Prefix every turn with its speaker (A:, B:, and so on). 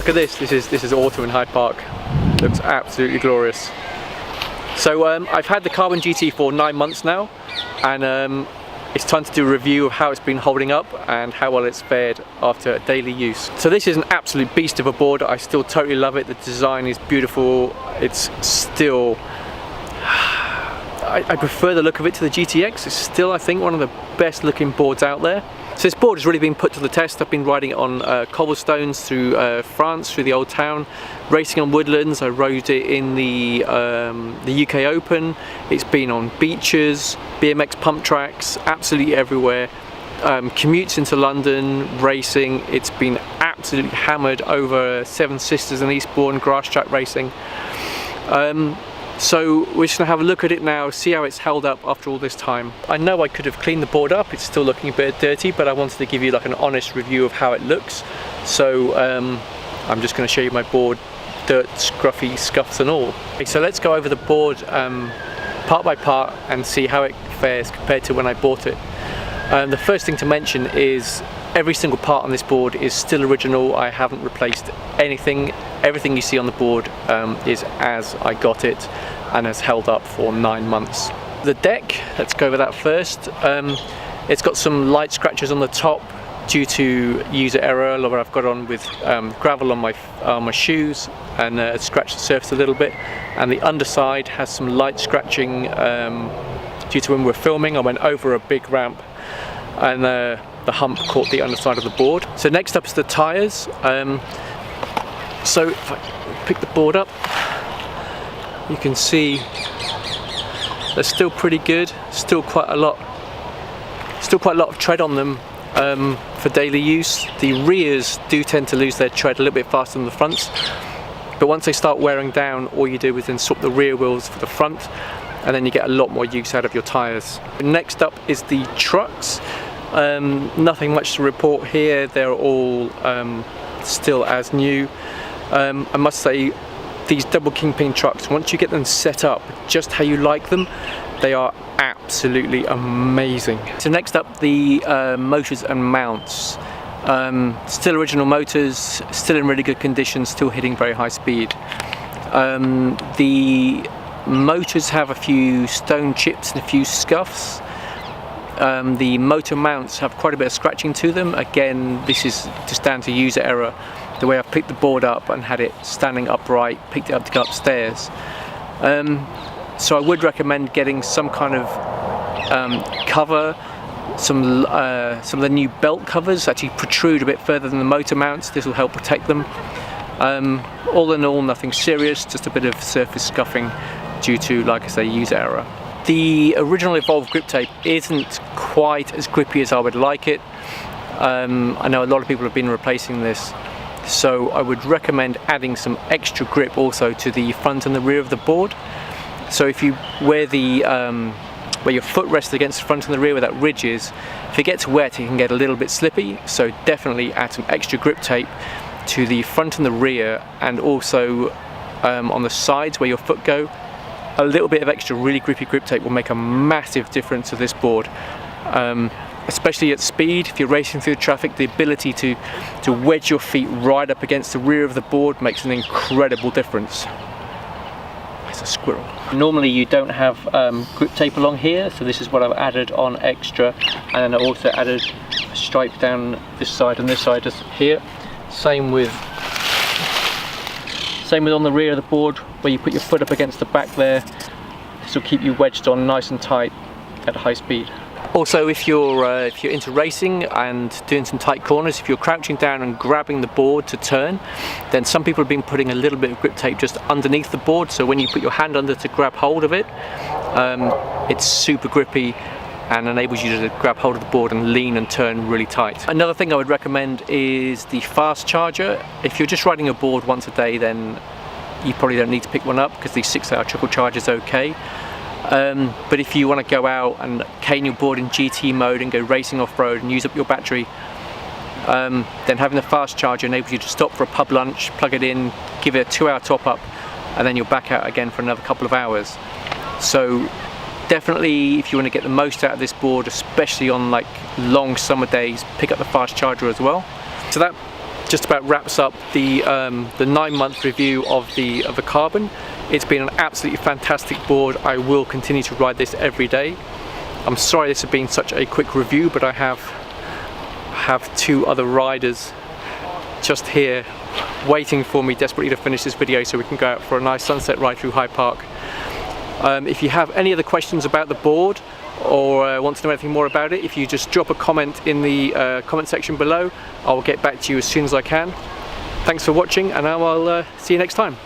A: Look at this. This is autumn in Hyde Park. Looks absolutely glorious. So I've had the Carbon GT for 9 months now, and it's time to do a review of how it's been holding up and how well it's fared after daily use. So this is an absolute beast of a board. I still totally love it. The design is beautiful. It's still, I prefer the look of it to the GTX. It's still, I think, one of the best looking boards out there. So this board has really been put to the test. I've been riding it on cobblestones through France, through the Old Town, racing on woodlands. I rode it in the UK Open. It's been on beaches, BMX pump tracks, absolutely everywhere. Commutes into London, racing. It's been absolutely hammered over Seven Sisters and Eastbourne grass track racing. So we're just going to have a look at it now, see how it's held up after all this time. I know I could have cleaned the board up, it's still looking a bit dirty, but I wanted to give you like an honest review of how it looks. So I'm just going to show you my board, dirt, scruffy, scuffs and all. Okay, so let's go over the board part by part and see how it fares compared to when I bought it. The first thing to mention is every single part on this board is still original. I haven't replaced anything. Everything you see on the board is as I got it and has held up for 9 months. The deck, let's go over that first. It's got some light scratches on the top due to user error, where I've got on with gravel on my shoes and scratched the surface a little bit. And the underside has some light scratching due to when we're filming. I went over a big ramp and the hump caught the underside of the board. So next up is the tyres. So if I pick the board up, you can see they're still pretty good. Still quite a lot of tread on them for daily use. The rears do tend to lose their tread a little bit faster than the fronts, but once they start wearing down, all you do is then swap the rear wheels for the front, and then you get a lot more use out of your tyres. Next up is the trucks. Nothing much to report here. They're all still as new. I must say, these double kingpin trucks, once you get them set up just how you like them, they are absolutely amazing. So next up, the motors and mounts. Still original motors, still in really good condition, still hitting very high speed. The motors have a few stone chips and a few scuffs. The motor mounts have quite a bit of scratching to them. Again, this is just down to user error. The way I've picked the board up and had it standing upright, picked it up to go upstairs. So I would recommend getting some kind of cover. Some of the new belt covers actually protrude a bit further than the motor mounts. This will help protect them. All in all, nothing serious, just a bit of surface scuffing due to, like I say, user error. The original Evolve grip tape isn't quite as grippy as I would like it. I know a lot of people have been replacing this, so I would recommend adding some extra grip also to the front and the rear of the board. So if you wear the where your foot rests against the front and the rear where that ridge is, if it gets wet it can get a little bit slippy, so definitely add some extra grip tape to the front and the rear, and also on the sides where your foot go. A little bit of extra really grippy grip tape will make a massive difference to this board. Especially at speed, if you're racing through traffic, the ability to wedge your feet right up against the rear of the board makes an incredible difference. It's a squirrel. Normally you don't have grip tape along here, so this is what I've added on extra, and then I also added a stripe down this side and this side just here. Same with on the rear of the board, where you put your foot up against the back there. This will keep you wedged on nice and tight at high speed. Also, if you're into racing and doing some tight corners, if you're crouching down and grabbing the board to turn, then some people have been putting a little bit of grip tape just underneath the board, so when you put your hand under to grab hold of it, it's super grippy and enables you to grab hold of the board and lean and turn really tight. Another thing I would recommend is the fast charger. If you're just riding a board once a day, then you probably don't need to pick one up because the 6-hour trickle charge is okay. But if you want to go out and cane your board in GT mode and go racing off-road and use up your battery, then having the fast charger enables you to stop for a pub lunch, plug it in, give it a 2-hour top up, and then you're back out again for another couple of hours. So definitely, if you want to get the most out of this board, especially on like long summer days, pick up the fast charger as well. So that just about wraps up the 9-month review of the Carbon. It's been an absolutely fantastic board. I will continue to ride this every day. I'm sorry this has been such a quick review, but I have 2 other riders just here waiting for me desperately to finish this video so we can go out for a nice sunset ride through Hyde Park. If you have any other questions about the board or want to know anything more about it, if you just drop a comment in the comment section below, I'll get back to you as soon as I can. Thanks for watching, and I'll see you next time.